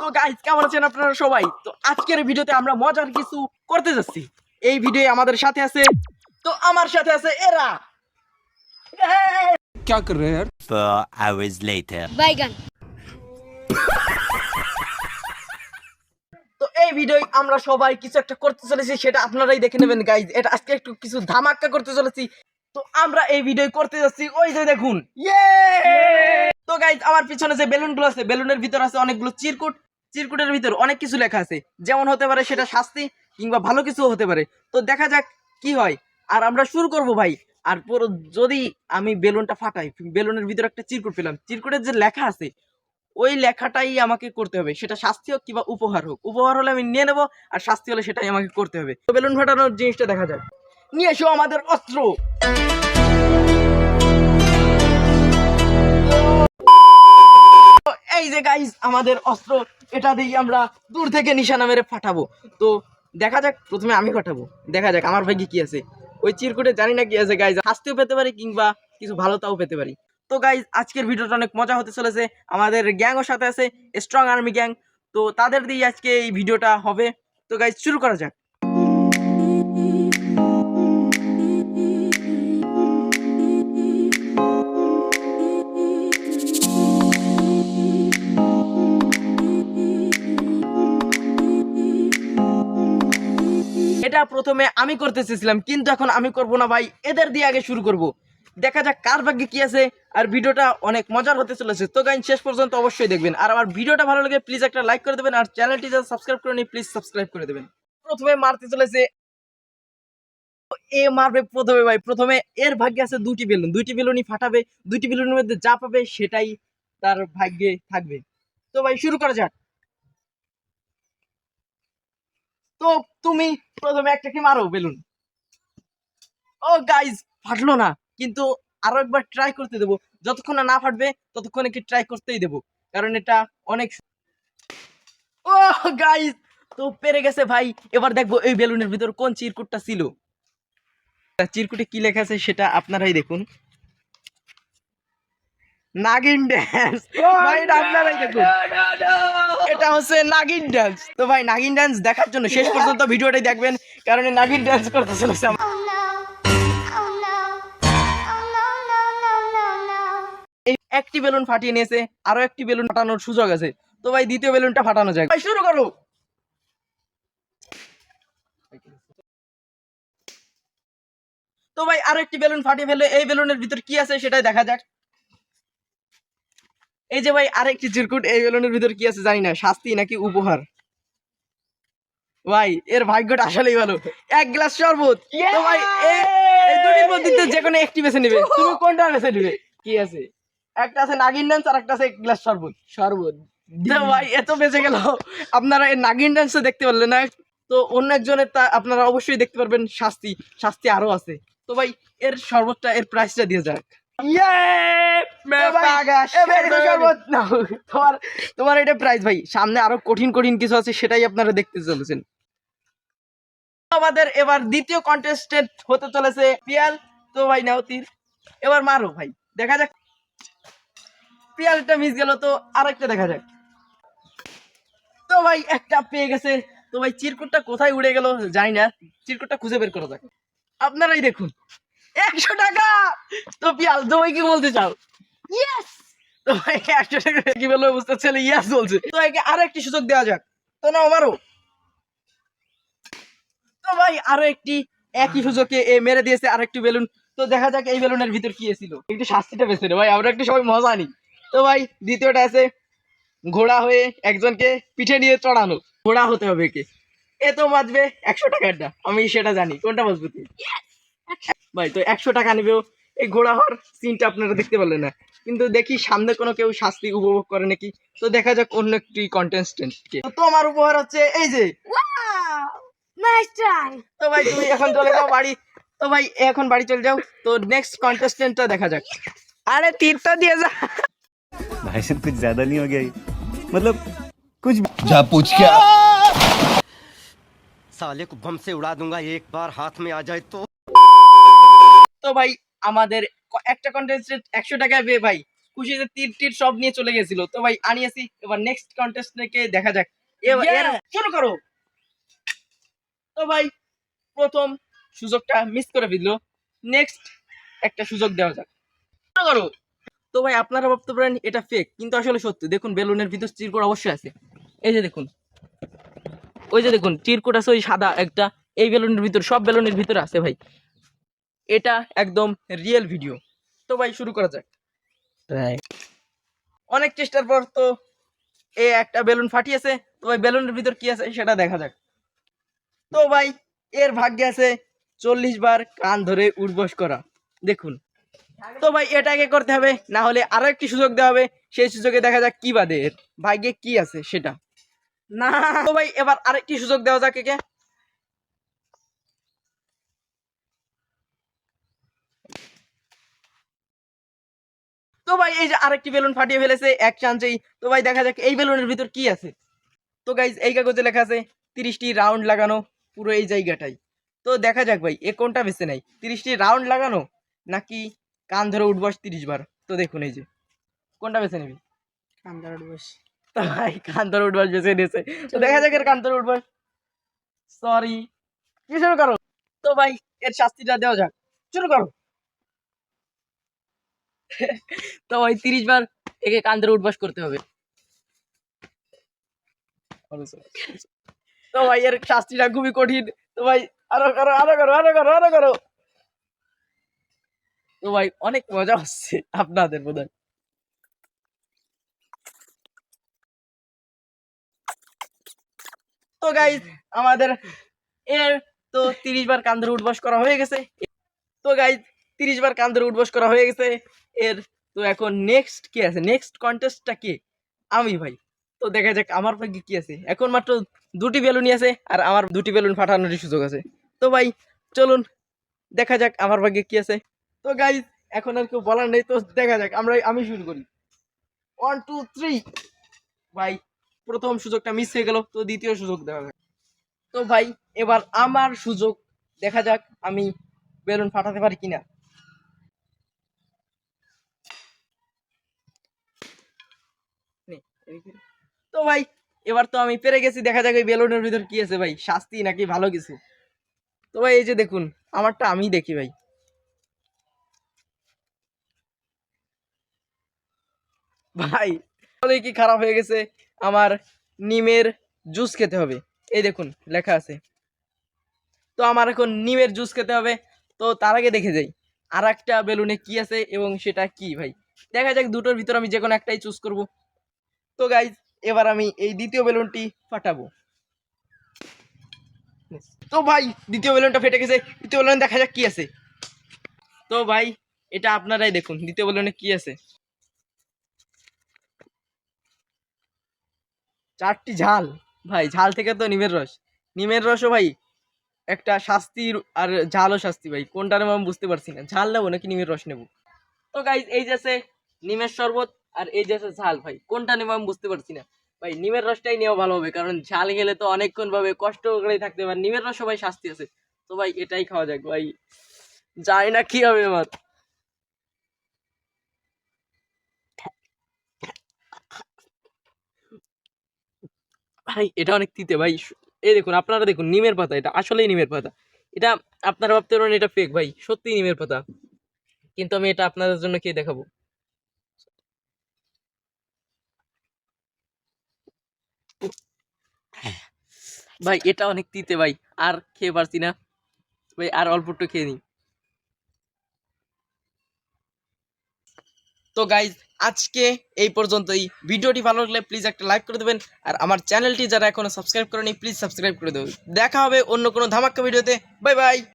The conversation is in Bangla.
তো গাইস কেমন আছেন আপনারা সবাই? তো আজকের ভিডিওতে আমরা মজার কিছু করতে যাচ্ছি। এই ভিডিওে আমাদের সাথে আছে, তো আমার সাথে আছে এরা। क्या कर रहे हैं यार? 4 hours later. বাইগান। তো এই ভিডিওয় আমরা সবাই কিছু একটা করতে চলেছি, সেটা আপনারাই দেখে নেবেন গাইস। এটা আজকে একটু কিছু ধামাকা করতে চলেছি। তো আমরা এই ভিডিও করতে যাচ্ছি, ওই যে দেখুন, তো গাইস আমার পিছনে যে বেলুনগুলো আছে, বেলুনের ভিতর আছে অনেকগুলো চিরকুট। চিরকুটের ভিতর অনেক কিছু লেখা আছে, যেমন হতে পারে সেটা শাস্তি কিংবা ভালো কিছু হতে পারে। তো দেখা যাক কি হয়। আর আমরা শুরু করব ভাই। আর পুরো যদি আমি বেলুনটা ফাটাই, বেলুনের ভিতর একটা চিরকুট পেলাম, চিরকুটের যে লেখা আছে ওই লেখাটাই আমাকে করতে হবে, সেটা শাস্তি হোক কিংবা উপহার হোক। উপহার হলে আমি নিয়ে নেবো, আর শাস্তি হলে সেটাই আমাকে করতে হবে। তো বেলুন ফাটানোর জিনিসটা দেখা যাক। নিয়ে এসো আমাদের অস্ত্র। এই যে গাইস আমাদের অস্ত্র, এটা দিয়ে আমরা দূর থেকে নিশানা মেরে ফাটাবো। তো দেখা যাক, প্রথমে আমি ফাটাবো, দেখা যাক আমার ভাগ্যে কি আছে। ওই চিরকুটে জানি না কি আছে গাইস, শাস্তিও পেতে পারি কিংবা কিছু ভালোটাও পেতে পারি। তো গাইস আজকের ভিডিওটা অনেক মজা হতে চলেছে। আমাদের গ্যাংও সাথে আছে, স্ট্রং আর্মি গ্যাং। তো তাদের দিয়ে আজকে এই ভিডিওটা হবে। তো গাইস শুরু করা যাক। এটা প্রথমে আমি করতে চেয়েছিলাম, কিন্তু এখন আমি করব না ভাই, এদের দিয়ে আগে শুরু করব। দেখা যাক কার ভাগ্যে কি আছে। আর ভিডিওটা অনেক মজার হতে চলেছে। তো গাইস শেষ পর্যন্ত অবশ্যই দেখবেন। আর আমার ভিডিওটা ভালো লাগে প্লিজ একটা লাইক করে দেবেন, আর চ্যানেলটি যারা সাবস্ক্রাইব করেনি প্লিজ সাবস্ক্রাইব করে দেবেন। প্রথমে মারতে চলেছে, এ মারবে প্রথমে ভাই। প্রথমে এর ভাগ্যে আছে দুটি বেলুন, দুইটি বেলুনই ফাটাবে। দুইটি বেলুনের মধ্যে যা পাবে সেটাই তার ভাগ্যে থাকবে। তো ভাই শুরু করা যাক। তো তুমি প্রথমে একটা কি মারো বেলুন। ও গাইজ ফাটলো না, কিন্তু আরো একবার ট্রাই করতে দেবো। যতক্ষণ না ফাটবে ততক্ষণ কি ট্রাই করতেই দেবো, কারণ এটা অনেক। ও গাইজ তো পেরে গেছে ভাই। এবার দেখবো এই বেলুনের ভিতর কোন চিরকুটটা ছিল। চিরকুটে কি লেখা আছে সেটা আপনারাই দেখুন। নাগিন ড্যান্স ভাই, এটা আপনারাই দেখুন। এটা হচ্ছে নাগিন ড্যান্স। তো ভাই নাগিন ড্যান্স দেখার জন্য শেষ পর্যন্ত ভিডিওটাই দেখবেন, কারণ এই নাগিন ড্যান্স করতে চলেছে। এই একটি বেলুন ফাটিয়ে নিয়েছে, আরো একটি বেলুন ফাটানোর সুযোগ আছে। তো ভাই দ্বিতীয় বেলুনটা ফাটানো যায়, ভাই শুরু করো। তো ভাই আরো একটি বেলুন ফাটিয়ে ফেলে, এই বেলুনের ভিতর কি আছে সেটাই দেখা যাক। এই যে ভাই আরেকটি চিরকুট, এই বেলুনের ভিতর কি আছে জানি না, শাস্তি নাকি উপহার। ভাই এর ভাগ্যটা আসলেই ভালো, এক গ্লাস শরবত। তো ভাই এই দুটির মধ্যে যে কোনো একটি বেছে নেবে। তুমি কোনটা বেছে নেবে? কি আছে? একটা আছে নাগিন ডান্স আর একটা আছে এক গ্লাস শরবত। শরবত। তো ভাই এত বেঁচে গেল, আপনারা এই নাগিন ডান্সও দেখতে পারলেন না। তো অন্য একজনের তা আপনারা অবশ্যই দেখতে পারবেন শাস্তি। শাস্তি আরো আছে। তো ভাই এর শরবতটা, এর প্রাইসটা দিয়ে যাক। তোমার এটা প্রাইস ভাই। সামনে আরো কঠিন কঠিন কিছু আছে, সেটাই আপনারা দেখতে চলেছেন। আমাদের এবার দ্বিতীয় কন্টেস্টেন্ট হতে চলেছে পিয়াল। তো ভাই নাও তীর, এবার মারো ভাই, দেখা যাক। পিয়ালটা মিস গেল, তো আরেকটা দেখা যাক। তো ভাই একটা পেয়ে গেছে। তো ভাই চিরকুটটা কোথায় উড়ে গেল জানি না, চিরকুটটা খুঁজে বের করা যাক। আপনারাই দেখুন, 100 টাকা। তো পিয়াল তুমি কি বলতে চাও? ইয়েস। তো ভাই 100 টাকা কি বলবো বুঝতে ছেলে ইয়েস বলছে। তো একে আরো একটি সুযোগ দেওয়া যাক। তো নাও মারো। তো ভাই আরো একটি একই সুযোগে এ মেরে দিয়েছে আরেকটি বেলুন। তো দেখা যাক এই বেলুনের ভিতর কি ছিল। একটু শাস্তিটা বেছে রে ভাই, আমরা একটু সবাই মজা নি। তো ভাই দ্বিতীয়টা আছে ঘোড়া হয়ে একজনকে পিঠে নিয়ে চড়ানো। ঘোড়া হতে হবে কে? এ তো বাঁচবে 100 টাকারটা, আমি সেটা জানি। কোনটা বাঁচবে তুই? ভাই তো 100 টাকা নেবেও। এই ঘোড়া হওয়ার সিনটা আপনারা দেখতে পারলেন না, কিন্তু দেখি সামনে কোনো কেউ শাস্তি উপভোগ করে নাকি। তো দেখা যাক অন্য একটি কন্টেস্টেন্ট কে। তো তোমার উপহার হচ্ছে এই যে। Nice try. তো ভাই তুমি এখন চলে যাও বাড়ি। তো ভাই এখন বাড়ি চলে যাও। তো নেক্সট কন্টেস্টেন্টটা দেখা যাক। আরে তীরটা দিয়ে যা। भाई साहब कुछ ज्यादा नहीं हो गया ये? मतलब कुछ जा पूछ क्या? साले को बम से उड़ा दूंगा एक बार हाथ में आ जाए तो। তো ভাই আমাদের একটা কন্টেস্টেন্ট 100 টাকা পেয়ে ভাই খুশিতে তীর তীর সব নিয়ে চলে গেছিল। তো ভাই আনিয়েছি, এবার নেক্সট কন্টেস্টকে দেখা যাক। শুরু করো। তো ভাই প্রথম সুযোগটা মিস করে ফেললো, নেক্সট একটা সুযোগ দেওয়া যাক। শুরু করো। তো ভাই আপনারা ভাবতে পারেন এটা ফেক, কিন্তু আসলে সত্যি। দেখুন বেলুনের ভিতর চিরকুট অবশ্যই আছে, এই যে দেখুন, ওই যে দেখুন চিরকুট আছে ওই সাদা একটা, এই বেলুনের ভিতর, সব বেলুনের ভিতরে আছে ভাই। এটা একদম রিয়েল ভিডিও। তো ভাই শুরু করা যাক। অনেক চেষ্টার পর তো এই একটা বেলুন ফাটিয়েছে। তো ভাই বেলুনের ভিতর কি আছে সেটা দেখা যাক। তো ভাই এর ভাগ্যে আছে 40 বার কান ধরে উঠবস করা, দেখুন। তো ভাই এটাকে করতে হবে, না হলে আরো একটি সুযোগ দেওয়া হবে, সেই সুযোগে দেখা যাক কি বাদে এর ভাগ্যে কি আছে সেটা। না, তো ভাই এবার আরেকটি সুযোগ দেওয়া যাক একে। তো ভাই এই যে আরেকটি বেলুন ফাটিয়ে ফেলেছে এক চান্সেই। তো ভাই দেখা যাক এই বেলুনের ভিতর কি আছে। তো গাইজ এই কাগজে লেখা আছে 30টি রাউন্ড লাগানো পুরো এই জায়গাটাই। তো দেখা যাক ভাই এ কোনটা বেছে নেই, 30টি রাউন্ড লাগানো নাকি কান ধরে উঠবস 30 বার। তো দেখুন এই যে কোনটা বেছে নিবি? কান ধরে উঠবস। তো ভাই কান ধরে উঠবস বেছে নিয়েছে। তো দেখা যাক এর কান ধরে উঠবস। সরি, কি শুরু করো। তো ভাই এর শাস্তিটা দেওয়া যাক, শুরু করো। তো ভাই 30 বার একে কান ধরে উঠবস করতে হবে। তো ভাই এর শাস্তিটা খুবই কঠিন। তো ভাই আরো করো, আরো করো, আরো করো, আরো করো। তো ভাই অনেক মজা হচ্ছে আপনাদের বোধহয়। তো গাইজ আমাদের এর তো 30 বার কান ধরে উঠবস করা হয়ে গেছে। তো গাইজ 30 বার কান ধরে উঠবস করা হয়ে গেছে এর। তো এখন নেক্সট কি আছে, নেক্সট কন্টেস্টটা কি? আমি ভাই। তো দেখা যাক আমার ভাগ্যে কি আছে। এখন মাত্র 2টি বেলুনই আছে আর আমার 2টি বেলুন ফাটানোরই সুযোগ আছে। তো ভাই চলুন দেখা যাক আমার ভাগ্যে কি আছে। তো গাইজ এখন আর কেউ বলার নেই, তো দেখা যাক আমি শুরু করি। 1 2 3। ভাই প্রথম সুযোগটা মিস হয়ে গেল, তো দ্বিতীয় সুযোগ দেওয়া যাক। তো ভাই এবার আমার সুযোগ, দেখা যাক আমি বেলুন ফাটাতে পারি কিনা। তো ভাই এবার তো আমি পেরে গেছি, দেখা যাক এই বেলুনের ভিতর কি আছে ভাই, শাস্তি নাকি ভালো কিছু। তো ভাই এই যে দেখুন আমারটা আমি দেখি ভাই। ভাই তাহলে কি খারাপ হয়ে গেছে, আমার নিমের জুস খেতে হবে, এই দেখুন লেখা আছে। তো আমার এখন নিমের জুস খেতে হবে। তো তার আগে দেখে যাই আর একটা বেলুনে কি আছে এবং সেটা কি ভাই। দেখা যাক দুটোর ভিতর আমি যে কোনো একটাই চুজ করব। তো গাইজ এবার আমি এই দ্বিতীয় বেলুনটি ফাটাবো। তো ভাই দ্বিতীয় বেলুনটা ফেটে গেছে, দ্বিতীয় বেলুন দেখা যাক কি আছে। তো ভাই এটা আপনারাই দেখুন দ্বিতীয় বেলুনে কি আছে। 4টি ঝাল। ভাই ঝাল থেকে তো নিমের রস, নিমের রসও ভাই একটা শাস্তির, আর ঝালও শাস্তি। ভাই কোনটা নেবো আমি বুঝতে পারছি না, ঝাল নেবো নাকি নিমের রস নেবো। তো গাইজ এই যে আছে নিমের শরবত আর এই যে আছে ঝাল, ভাই কোনটা নেবো আমি বুঝতে পারছি না। ভাই নিমের রসটাই নেওয়া ভালো হবে, কারণ ঝাল গেলে তো অনেকক্ষণ ভাবে কষ্ট করে থাকতে পারে, নিমের রসও ভাই শাস্তি আছে। তো ভাই এটাই খাওয়া যাক ভাই, জানি না কি হবে আমার। ভাই এটা অনেক তিতে ভাই। এই দেখুন আপনারা দেখুন নিমের পাতা, এটা আসলেই নিমের পাতা। এটা আপনারা ভাবতে পারেন এটা ফেক, ভাই সত্যি নিমের পাতা। কিন্তু আমি এটা আপনাদের জন্য খেয়ে দেখাবো। ভাই এটা অনেক তিতে ভাই, আর খেয়ে পারছি না ভাই, আর অল্প একটু খেয়ে নিই। তো গাইজ আজকে এই পর্যন্তই। ভিডিওটি ভালো লাগলে প্লিজ একটা লাইক করে দেবেন, আর আমার চ্যানেলটি যারা এখনো সাবস্ক্রাইব করেনি প্লিজ সাবস্ক্রাইব করে দেবেন। দেখা হবে অন্য কোনো ধামাক্কা ভিডিওতে। Bye bye.